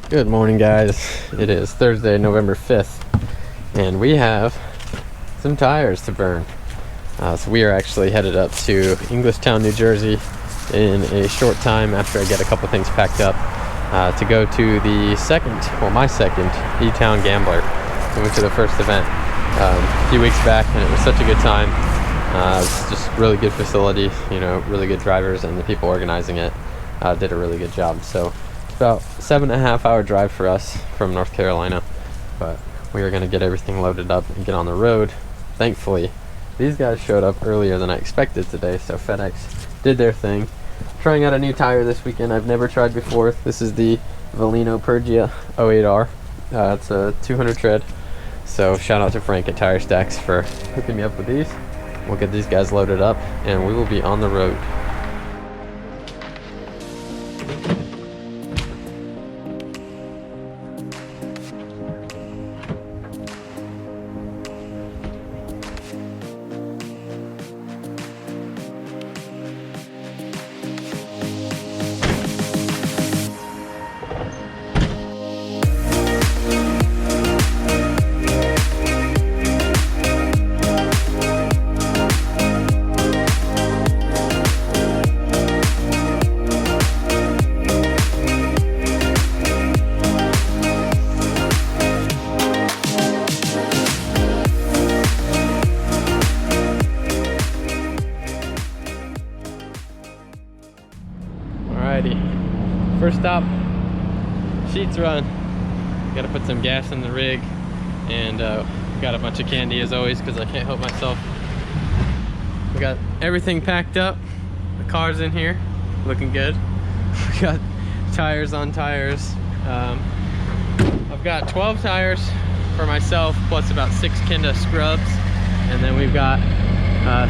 Good morning, guys. It is Thursday, November 5th, and we have some tires to burn. So we are actually headed up to Englishtown, New Jersey in a short time after I get a couple things packed up to go to the my second E-Town Gambler. We went to the first event a few weeks back, and it was such a good time. It's just really good facility, really good drivers, and the people organizing it did a really good job. So about 7.5 hour drive for us from North Carolina, but we are going to get everything loaded up and get on the road. Thankfully, these guys showed up earlier than I expected today, so FedEx did their thing. Trying out a new tire this weekend I've never tried before. This is the Valino Podium 08R. It's a 200 tread, so shout out to Frank at Tire Stacks for hooking me up with these. We'll get these guys loaded up and we will be on the road. Alrighty, first stop, sheets run. Gotta put some gas in the rig, and got a bunch of candy as always because I can't help myself. We got everything packed up. The car's in here, looking good. We got tires on tires. I've got 12 tires for myself, plus about 6 Kenda scrubs, and then we've got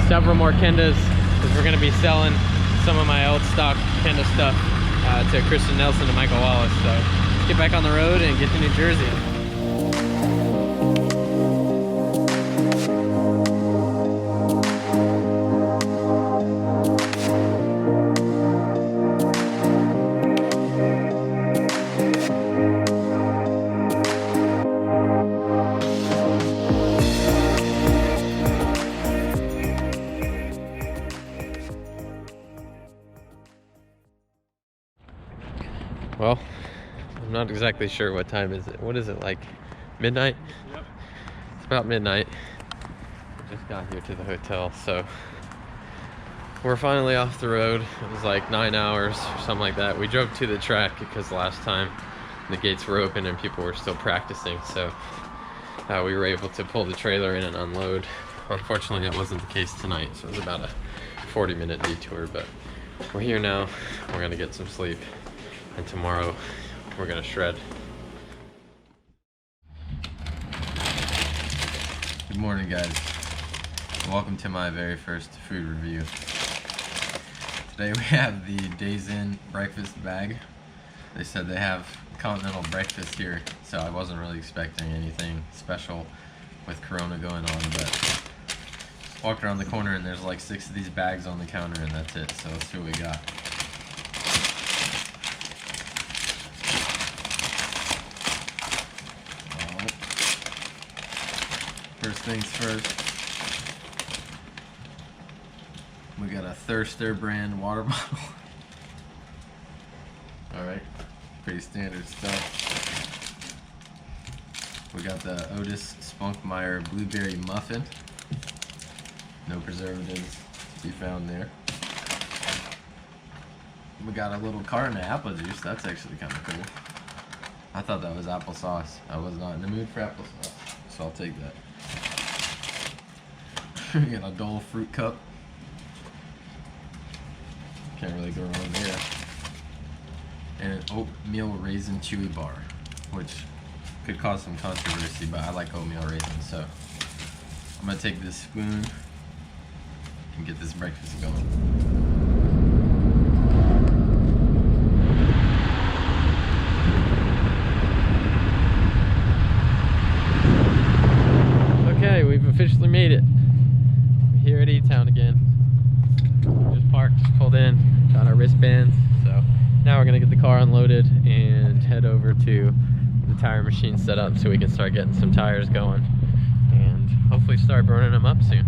several more Kendas because we're gonna be selling some of my old stock Kenda stuff to Christian Nelson and Michael Wallace. So let's get back on the road and get to New Jersey. Well, I'm not exactly sure what time is it. What is it, like midnight? Yep. It's about midnight. We just got here to the hotel, so we're finally off the road. It was like 9 hours or something like that. We drove to the track because last time the gates were open and people were still practicing, so we were able to pull the trailer in and unload. Unfortunately, it wasn't the case tonight, so it was about a 40-minute detour, but we're here now. We're gonna get some sleep, and tomorrow we're gonna shred. Good morning, guys. Welcome to my very first food review. Today we have the Days Inn breakfast bag. They said they have continental breakfast here, so I wasn't really expecting anything special with Corona going on, but walked around the corner and there's like 6 of these bags on the counter, and that's it. So let's see what we got. First things first, we got a Thirster brand water bottle. Alright, pretty standard stuff. We got the Otis Spunkmeyer Blueberry Muffin. No preservatives to be found there. We got a little carton of apple juice. That's actually kind of cool. I thought that was applesauce. I was not in the mood for applesauce, so I'll take that. We got a Dole fruit cup. Can't really go wrong there. And an oatmeal raisin chewy bar, which could cause some controversy, but I like oatmeal raisins, so I'm gonna take this spoon and get this breakfast going. Okay, we've officially made it. We're here at E-Town again. Just parked, just pulled in, got our wristbands. So now we're gonna get the car unloaded and head over over to the tire machine set up so we can start getting some tires going and hopefully start burning them up soon.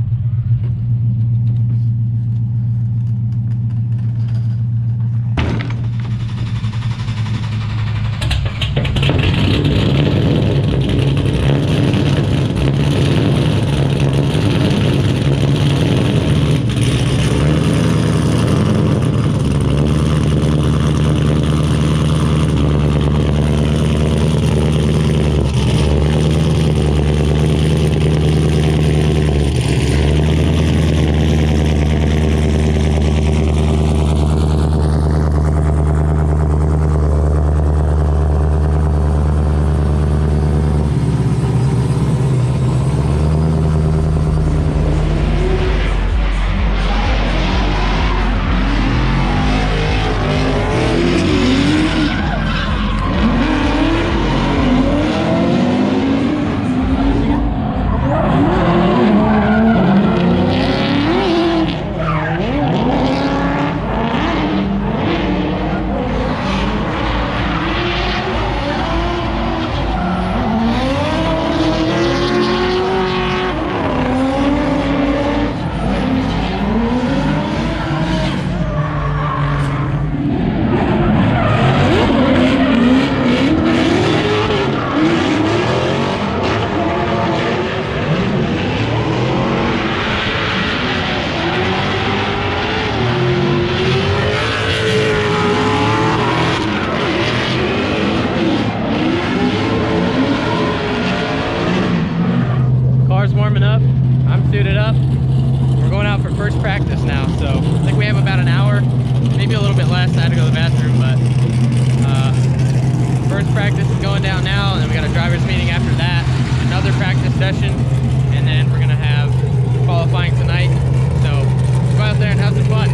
Warming up, I'm suited up. We're going out for first practice now, so I think we have about an hour, maybe a little bit less. I had to go to the bathroom, but first practice is going down now, and then we got a driver's meeting after that, another practice session, and then we're gonna have qualifying tonight. So go out there and have some fun.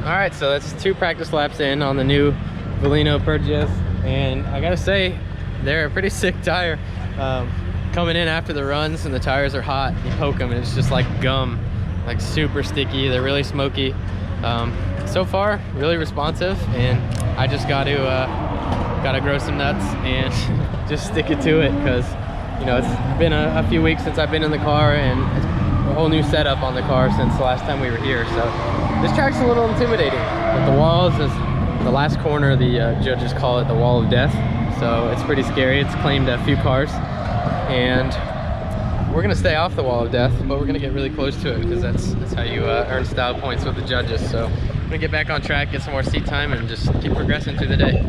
Alright, so that's 2 practice laps in on the new Podium, and I gotta say, they're a pretty sick tire. Coming in after the runs and the tires are hot, you poke them and it's just like gum, like super sticky. They're really smoky. So far, really responsive, and I just gotta grow some nuts and just stick it to it, because you know it's been a few weeks since I've been in the car, and it's a whole new setup on the car since the last time we were here. So this track's a little intimidating, but the walls is the last corner. The judges call it the wall of death, so it's pretty scary. It's claimed a few cars, and we're gonna stay off the wall of death, but we're gonna get really close to it, because that's how you earn style points with the judges. So I'm gonna get back on track, get some more seat time, and just keep progressing through the day.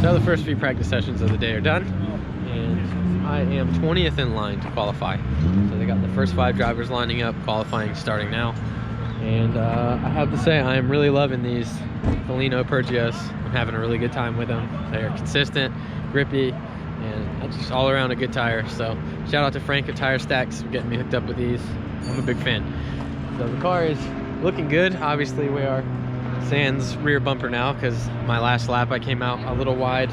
So the first 3 practice sessions of the day are done, and I am 20th in line to qualify. So they got the first 5 drivers lining up, qualifying starting now, And I have to say, I'm really loving these Volino Purgios. I'm having a really good time with them. They are consistent, grippy, and just all around a good tire. So shout out to Frank at Tire Stacks for getting me hooked up with these. I'm a big fan. So the car is looking good. Obviously we are sans rear bumper now because my last lap I came out a little wide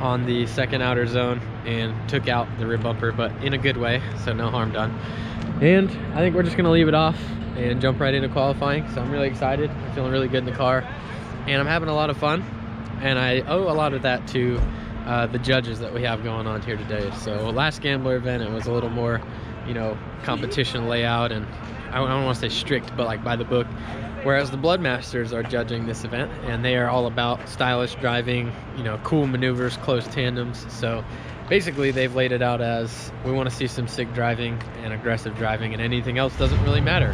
on the second outer zone and took out the rear bumper, but in a good way, so no harm done. And I think we're just gonna leave it off and jump right into qualifying. So I'm really excited. I'm feeling really good in the car and I'm having a lot of fun, and I owe a lot of that to the judges that we have going on here today. So last Gambler event, it was a little more, you know, competition layout, and I don't want to say strict, but like by the book. Whereas the Bloodmasters are judging this event, and they are all about stylish driving, you know, cool maneuvers, close tandems. So basically they've laid it out as, we want to see some sick driving and aggressive driving, and anything else doesn't really matter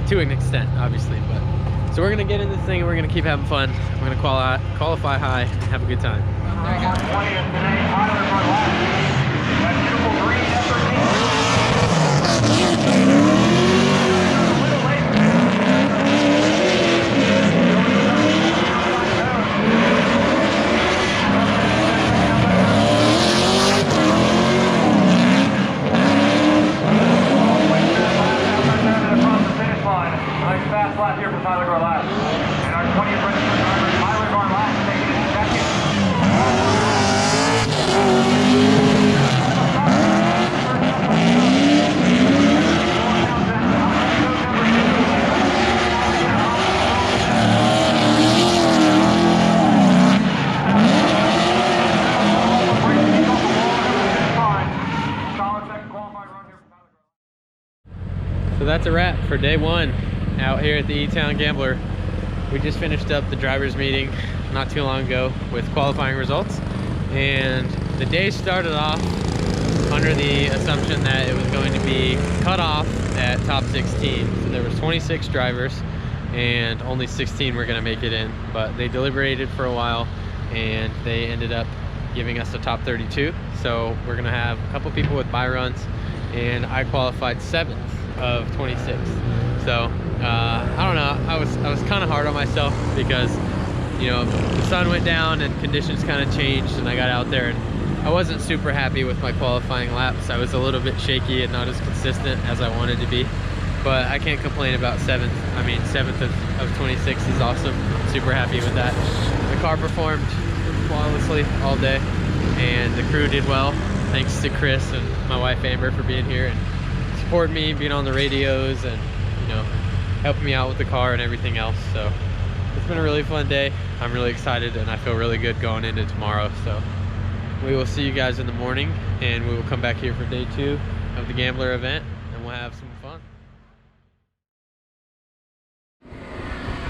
to an extent, obviously. But so we're gonna get in this thing and we're gonna keep having fun. We're gonna qualify high and have a good time. There you go. 20th today, Tyler for last. That beautiful green nice fast lap here for Tyler Garlat. And our 20th registered driver, Tyler Garlat, taking it second. So that's a wrap for day one out here at the E-Town Gambler. We just finished up the drivers meeting not too long ago with qualifying results, and the day started off under the assumption that it was going to be cut off at top 16. So there was 26 drivers and only 16 were going to make it in, but they deliberated for a while and they ended up giving us the top 32. So we're going to have a couple people with bye runs, and I qualified 7th of 26. So I don't know, I was kind of hard on myself because, you know, the sun went down and conditions kind of changed, and I got out there and I wasn't super happy with my qualifying laps. I was a little bit shaky and not as consistent as I wanted to be, but I can't complain about 7th. I mean, 7th of 26 is awesome. I'm super happy with that. The car performed flawlessly all day and the crew did well. Thanks to Chris and my wife Amber for being here and supporting me, being on the radios, and, you know, helping me out with the car and everything else. So it's been a really fun day. I'm really excited and I feel really good going into tomorrow. So we will see you guys in the morning, and we will come back here for day 2 of the Gambler event and we'll have some fun.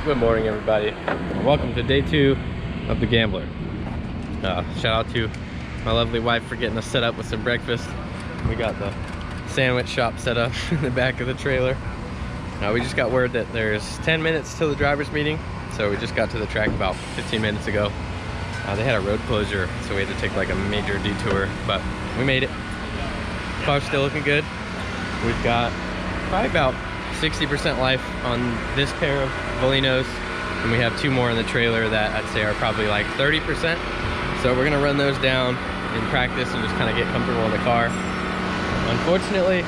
Good morning, everybody. Welcome to day 2 of the Gambler. Shout out to my lovely wife for getting us set up with some breakfast. We got the sandwich shop set up in the back of the trailer. We just got word that there's 10 minutes till the drivers meeting, so we just got to the track about 15 minutes ago. They had a road closure, so we had to take like a major detour, but we made it. Car's still looking good. We've got probably about 60% life on this pair of Volinos, and we have 2 more in the trailer that I'd say are probably like 30%. So we're gonna run those down in practice and just kind of get comfortable in the car. Unfortunately,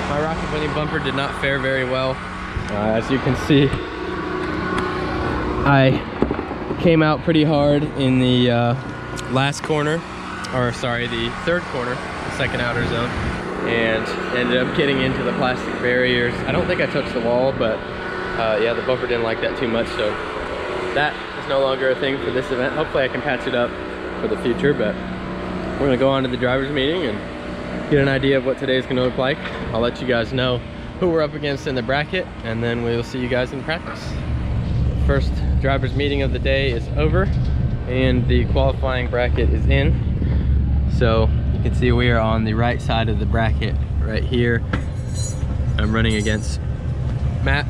my Rocket Bunny bumper did not fare very well. As you can see, I came out pretty hard in the last corner, or sorry, the 3rd corner, the second outer zone, and ended up getting into the plastic barriers. I don't think I touched the wall, but yeah, the bumper didn't like that too much, so that is no longer a thing for this event. Hopefully I can patch it up for the future, but we're gonna go on to the drivers meeting and get an idea of what today's gonna look like. I'll let you guys know who we're up against in the bracket, and then we'll see you guys in practice. First drivers meeting of the day is over and the qualifying bracket is in. So you can see we are on the right side of the bracket right here. I'm running against Matt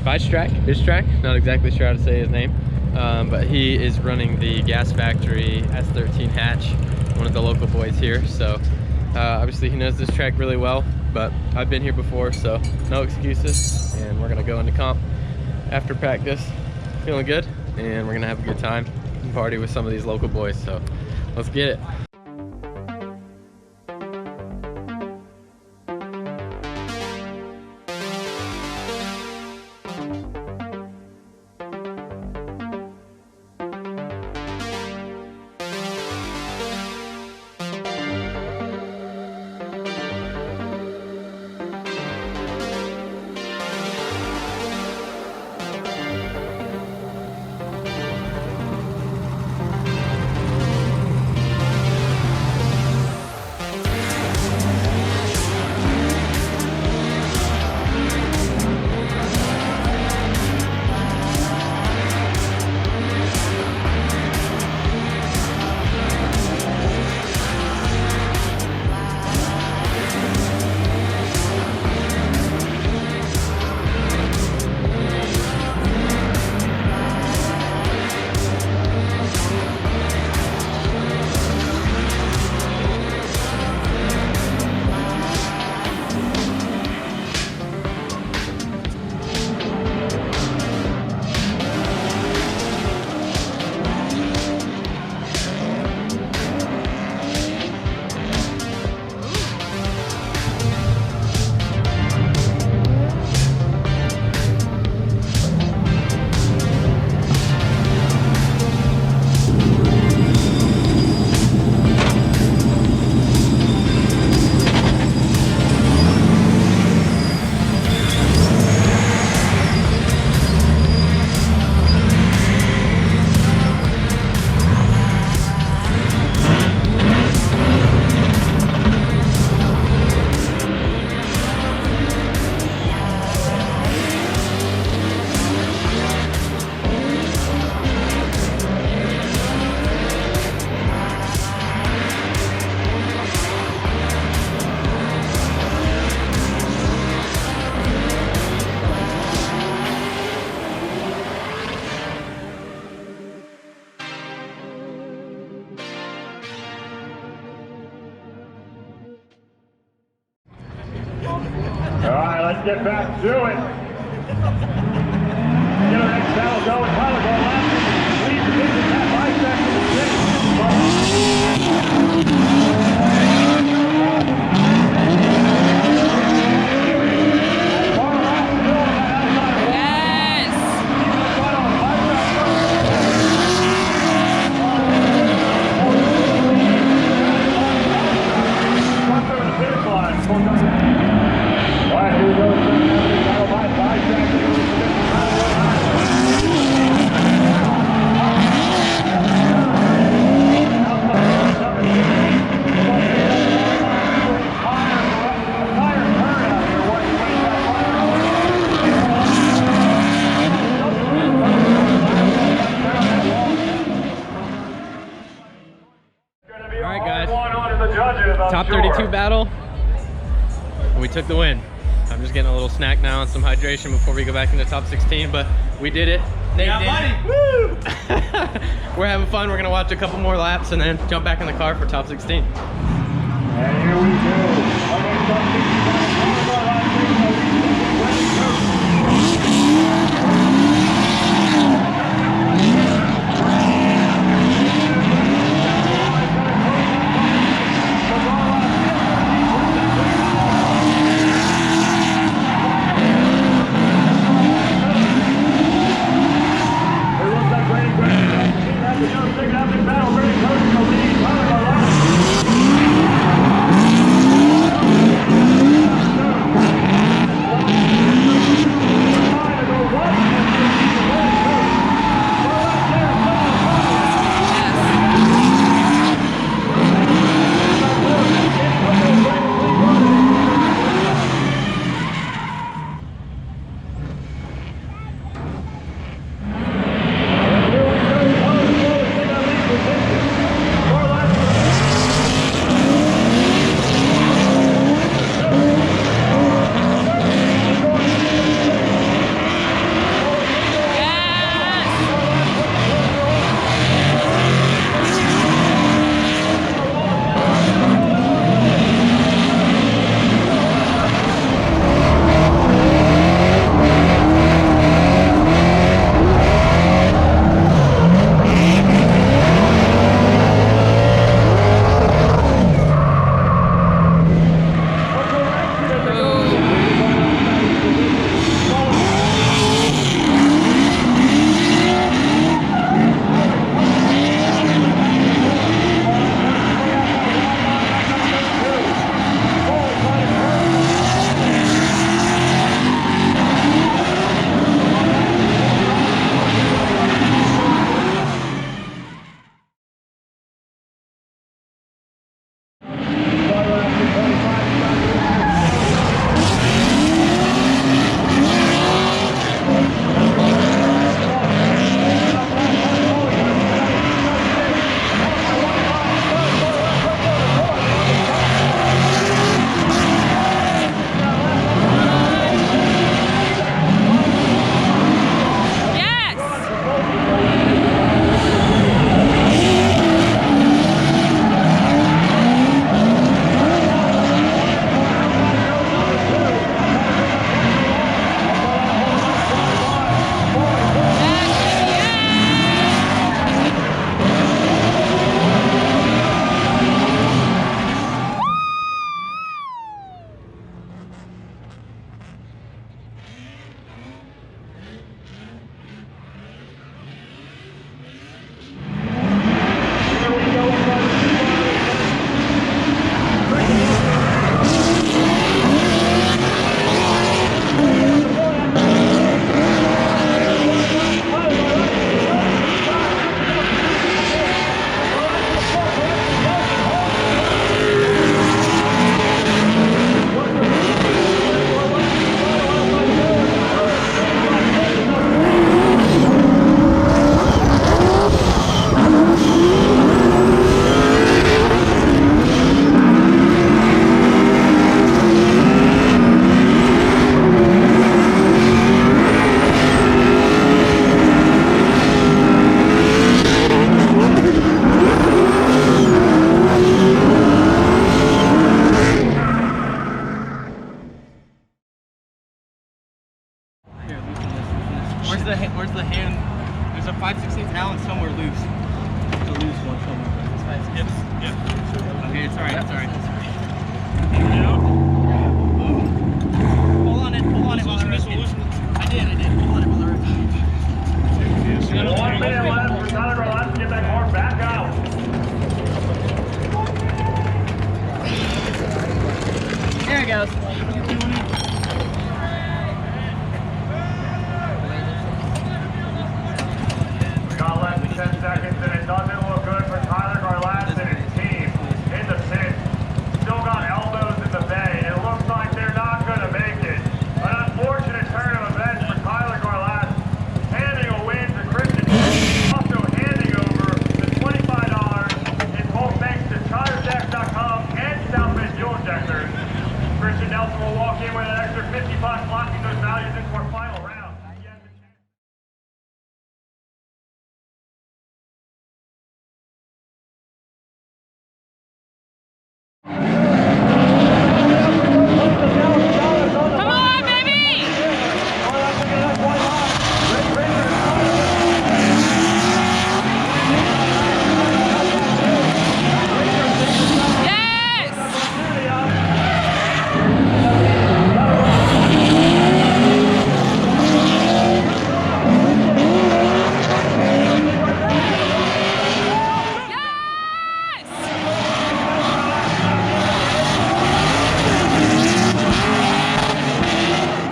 Bistrack, not exactly sure how to say his name, but he is running the Gas Factory S13 hatch, one of the local boys here. So obviously he knows this track really well. but I've been here before, so no excuses. And we're gonna go into comp after practice, feeling good, and we're gonna have a good time and party with some of these local boys. So let's get it. All right, let's get back to it. Get our next battle going. Tyler, go left. Lead the business at bicep to the six. Top 32 battle, we took the win. I'm just getting a little snack now and some hydration before we go back into top 16, but we did it. Nate did it. Woo! We're having fun. We're gonna watch a couple more laps and then jump back in the car for top 16. And here we go. Our next top 16 battle. alright, that's alright. Hold on it while I rip it. I did. Hold on it while I rip it. 1 minute left for Tyler Left to get that car back out. There it goes. We got less than 10 seconds and it doesn't look good for Tyler Garlatz and his team in the pit. Still got elbows in the bay. It looks like they're not going to make it. An unfortunate turn of events for Tyler Garlatz, handing a win to Christian, also handing over the $25 in full thanks to TireDeck.com and South Bend Fuel Injectors. Christian Nelson will walk in with an extra 50 bucks, locking those values into our final round. Come on, baby! Yes!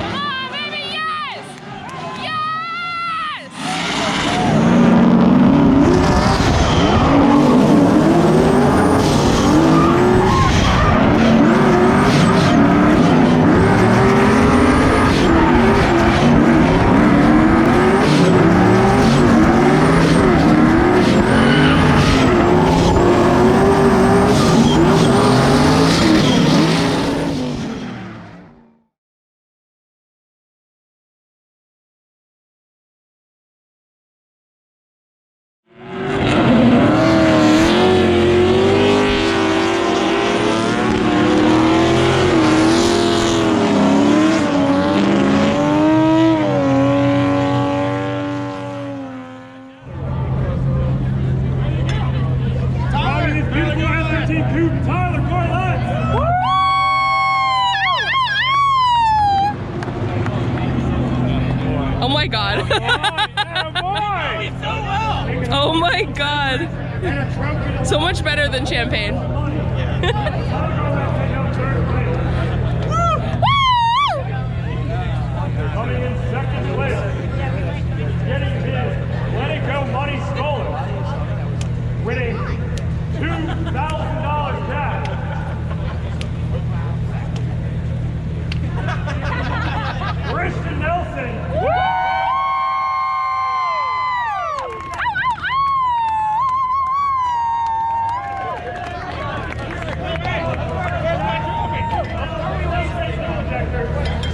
Come on, baby, yes! Yes! Tyler Garlatz! Oh my god. Oh my god. So much better than champagne. Coming in second place, getting his Let It Go money stolen, winning $2,000 cash. Christian Nelson.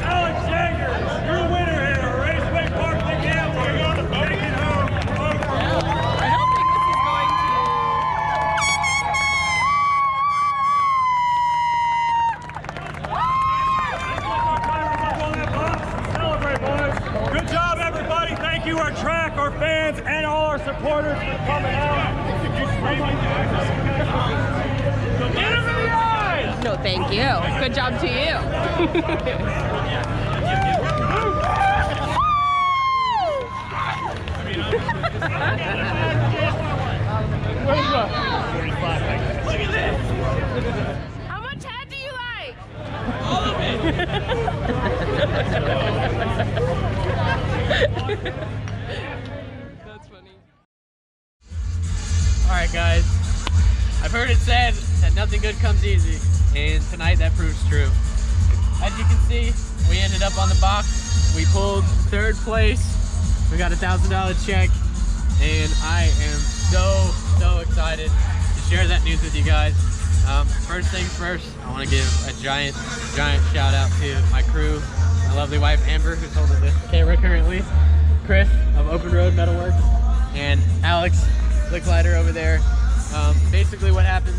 Alexander, your winner here, Raceway Park the Gambler. Take it home. I don't think this is going Celebrate, boys. Good job, everybody. Thank you, our track, our fans, and all our supporters for coming out. Get him in the eyes! No, thank you. Good job to you. How much head do you like? All of it. That's funny. Alright guys, I've heard it said that nothing good comes easy, and tonight that proves true. As you can see, we ended up on the box. We pulled third place. We got a $1,000 check, and I am so excited to share that news with you guys. First things first, I want to give a giant shout out to my crew, my lovely wife Amber, who's holding the camera currently, Chris of Open Road Metalworks, and Alex Licklider over there. Basically what happened,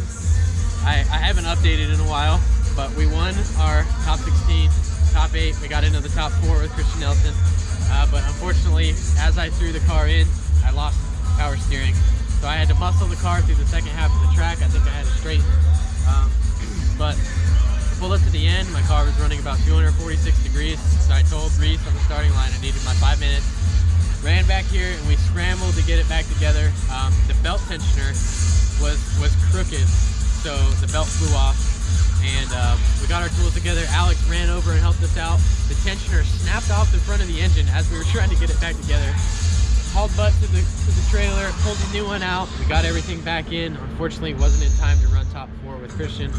I haven't updated in a while, but we won our top 16, top 8. We got into the top 4 with Christian Nelson, but unfortunately, as I threw the car in, I lost power steering. So I had to muscle the car through the second half of the track. I think I had to straighten the end. My car was running about 246 degrees, so I told Reese on the starting line I needed my 5 minutes. Ran back here and we scrambled to get it back together. The belt tensioner was crooked, so the belt flew off, and we got our tools together. Alex ran over and helped us out. The tensioner snapped off the front of the engine as we were trying to get it back together. Hauled butt to the trailer, pulled the new one out. We got everything back in. Unfortunately, it wasn't in time to run top 4 with Christian,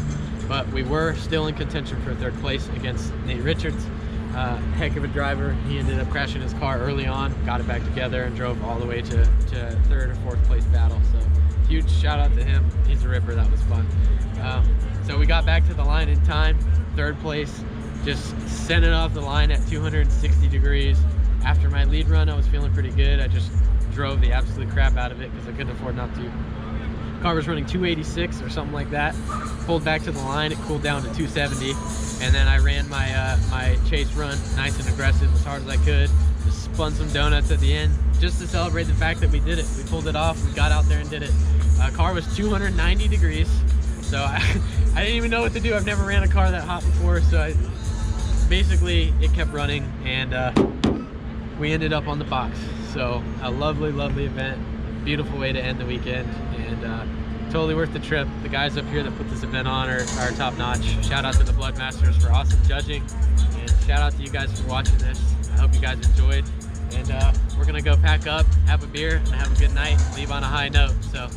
but we were still in contention for 3rd place against Nate Richards. Heck of a driver. He ended up crashing his car early on, got it back together, and drove all the way to 3rd or 4th place battle. So huge shout out to him. He's a ripper. That was fun. So we got back to the line in time, 3rd place. Just sent it off the line at 260 degrees. After my lead run, I was feeling pretty good. I just drove the absolute crap out of it because I couldn't afford not to. Car was running 286 or something like that. Pulled back to the line, it cooled down to 270, and then I ran my chase run nice and aggressive as hard as I could. Just spun some donuts at the end just to celebrate the fact that we did it. We pulled it off, we got out there and did it. Car was 290 degrees, so I didn't even know what to do. I've never ran a car that hot before, so basically it kept running, and we ended up on the box. So a lovely, lovely event, beautiful way to end the weekend, and totally worth the trip. The guys up here that put this event on are top notch. Shout out to the Bloodmasters for awesome judging, and shout out to you guys for watching this. I hope you guys enjoyed, and we're gonna go pack up, have a beer, and have a good night, leave on a high note. So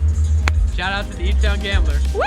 shout out to the Englishtown Gamblers. Woo!